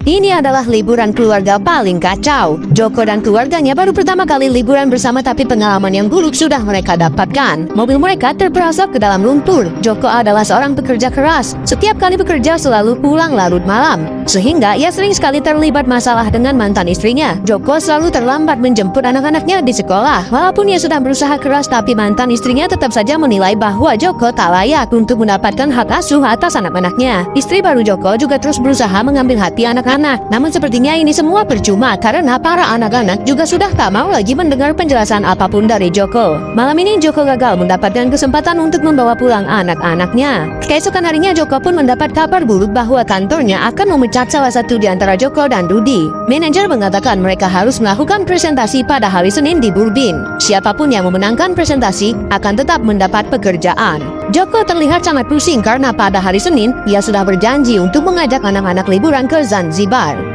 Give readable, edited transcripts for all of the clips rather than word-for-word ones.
Ini adalah liburan keluarga paling kacau. Joko dan keluarganya baru pertama kali liburan bersama, tapi pengalaman yang buruk sudah mereka dapatkan. Mobil mereka terperosok ke dalam lumpur. Joko adalah seorang pekerja keras. Setiap kali bekerja selalu pulang larut malam, sehingga ia sering sekali terlibat masalah dengan mantan istrinya. Joko selalu terlambat menjemput anak-anaknya di sekolah. Walaupun ia sudah berusaha keras, tapi mantan istrinya tetap saja menilai bahwa Joko tak layak untuk mendapatkan hak asuh atas anak-anaknya. Istri baru Joko juga terus berusaha mengambil hati anak-anak. Namun sepertinya ini semua percuma karena para anak-anak juga sudah tak mau lagi mendengar penjelasan apapun dari Joko. Malam ini Joko gagal mendapatkan kesempatan untuk membawa pulang anak-anaknya. Keesokan harinya Joko pun mendapat kabar buruk bahwa kantornya akan memecat salah satu di antara Joko dan Rudy. Manajer mengatakan mereka harus melakukan presentasi pada hari Senin di Burbin. Siapapun yang memenangkan presentasi akan tetap mendapat pekerjaan. Joko terlihat sangat pusing karena pada hari Senin ia sudah berjanji untuk mengajak anak-anak liburan ke Zanzibar.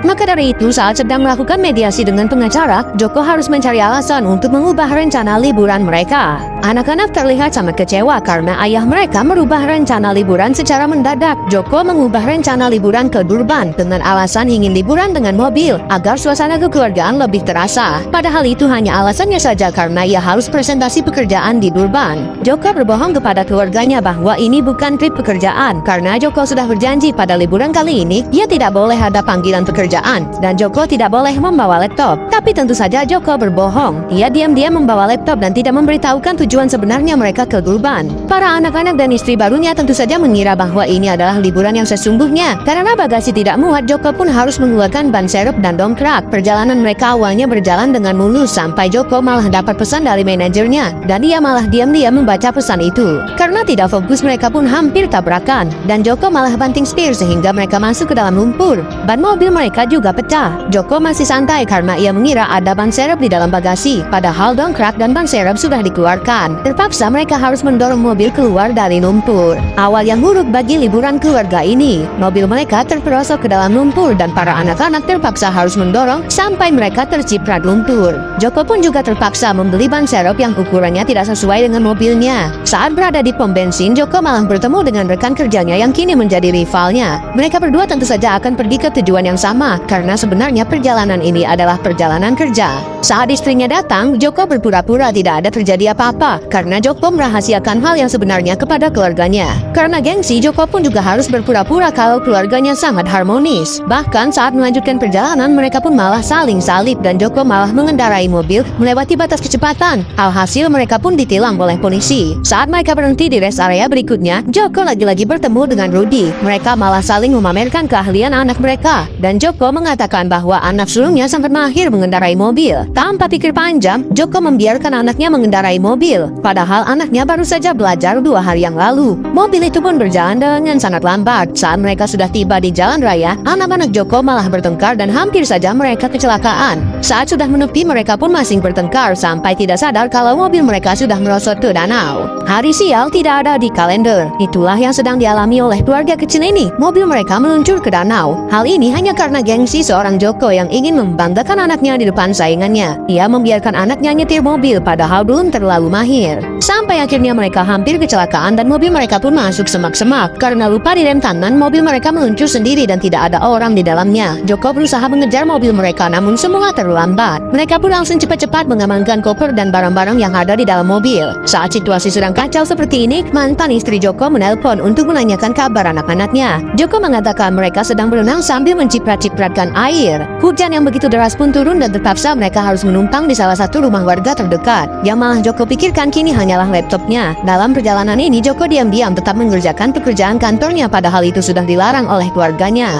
Maka dari itu, saat sedang melakukan mediasi dengan pengacara, Joko harus mencari alasan untuk mengubah rencana liburan mereka. Anak-anak terlihat sangat kecewa karena ayah mereka merubah rencana liburan secara mendadak. Joko mengubah rencana liburan ke Durban dengan alasan ingin liburan dengan mobil agar suasana kekeluargaan lebih terasa. Padahal itu hanya alasannya saja karena ia harus presentasi pekerjaan di Durban. Joko berbohong kepada keluarganya bahwa ini bukan trip pekerjaan karena Joko sudah berjanji pada liburan kali ini ia tidak boleh ada panggilan pekerjaan dan Joko tidak boleh membawa laptop. Tapi tentu saja Joko berbohong. Ia diam-diam membawa laptop dan tidak memberitahukan tujuan sebenarnya mereka ke Durban. Para anak-anak dan istri barunya tentu saja mengira bahwa ini adalah liburan yang sesungguhnya. Karena bagasi tidak muat, Joko pun harus mengeluarkan ban serep dan dongkrak. Perjalanan mereka awalnya berjalan dengan mulus sampai Joko malah dapat pesan dari manajernya dan ia malah diam-diam membaca pesan itu. Karena tidak fokus, mereka pun hampir tabrakan dan Joko malah banting setir sehingga mereka masuk ke dalam lumpur. Ban mobil mereka juga pecah. Joko masih santai karena ia mengira ada ban serep di dalam bagasi, padahal dongkrak dan ban serep sudah dikeluarkan. Terpaksa mereka harus mendorong mobil keluar dari lumpur. Awal yang buruk bagi liburan keluarga ini. Mobil mereka terperosok ke dalam lumpur dan para anak-anak terpaksa harus mendorong sampai mereka terciprat lumpur. Joko pun juga terpaksa membeli ban serep yang ukurannya tidak sesuai dengan mobilnya. Saat berada di pom bensin, Joko malah bertemu dengan rekan kerjanya yang kini menjadi rivalnya. Mereka berdua tentu saja akan pergi ke tujuan yang sama karena sebenarnya perjalanan ini adalah perjalanan kerja. Saat istrinya datang, Joko berpura-pura tidak ada terjadi apa-apa karena Joko merahasiakan hal yang sebenarnya kepada keluarganya. Karena gengsi, Joko pun juga harus berpura-pura kalau keluarganya sangat harmonis. Bahkan saat melanjutkan perjalanan, mereka pun malah saling salib dan Joko malah mengendarai mobil melewati batas kecepatan. Alhasil mereka pun ditilang oleh polisi. Saat mereka berhenti di rest area berikutnya, Joko lagi-lagi bertemu dengan Rudy. Mereka malah saling memamerkan keahlian anak mereka dan Joko mengatakan bahwa anak sulungnya sangat mahir mengendarai mobil. Tanpa pikir panjang, Joko membiarkan anaknya mengendarai mobil. Padahal anaknya baru saja belajar 2 hari yang lalu. Mobil itu pun berjalan dengan sangat lambat. Saat mereka sudah tiba di jalan raya, anak-anak Joko malah bertengkar dan hampir saja mereka kecelakaan. Saat sudah menepi, mereka pun masih bertengkar sampai tidak sadar kalau mobil mereka sudah merosot ke danau. Hari sial tidak ada di kalender. Itulah yang sedang dialami oleh keluarga kecil ini. Mobil mereka meluncur ke danau. Hal ini hanya karena gengsi seorang Joko yang ingin membanggakan anaknya di depan saingannya. Ia membiarkan anaknya nyetir mobil padahal belum terlalu mahir. Sampai akhirnya mereka hampir kecelakaan dan mobil mereka pun masuk semak-semak. Karena lupa direm tangan, mobil mereka meluncur sendiri dan tidak ada orang di dalamnya. Joko berusaha mengejar mobil mereka namun semua terlambat. Mereka pun langsung cepat-cepat mengamankan koper dan barang-barang yang ada di dalam mobil. Saat situasi sedang kacau seperti ini, mantan istri Joko menelpon untuk menanyakan kabar anak-anaknya. Joko mengatakan mereka sedang berenang sambil menciprat-cipratkan air. Hujan yang begitu deras pun turun dan terpaksa mereka harus menumpang di salah satu rumah warga terdekat. Yang malah Joko pikirkan kini hanyalah laptopnya. Dalam perjalanan ini, Joko diam-diam tetap mengerjakan pekerjaan kantornya padahal itu sudah dilarang oleh keluarganya.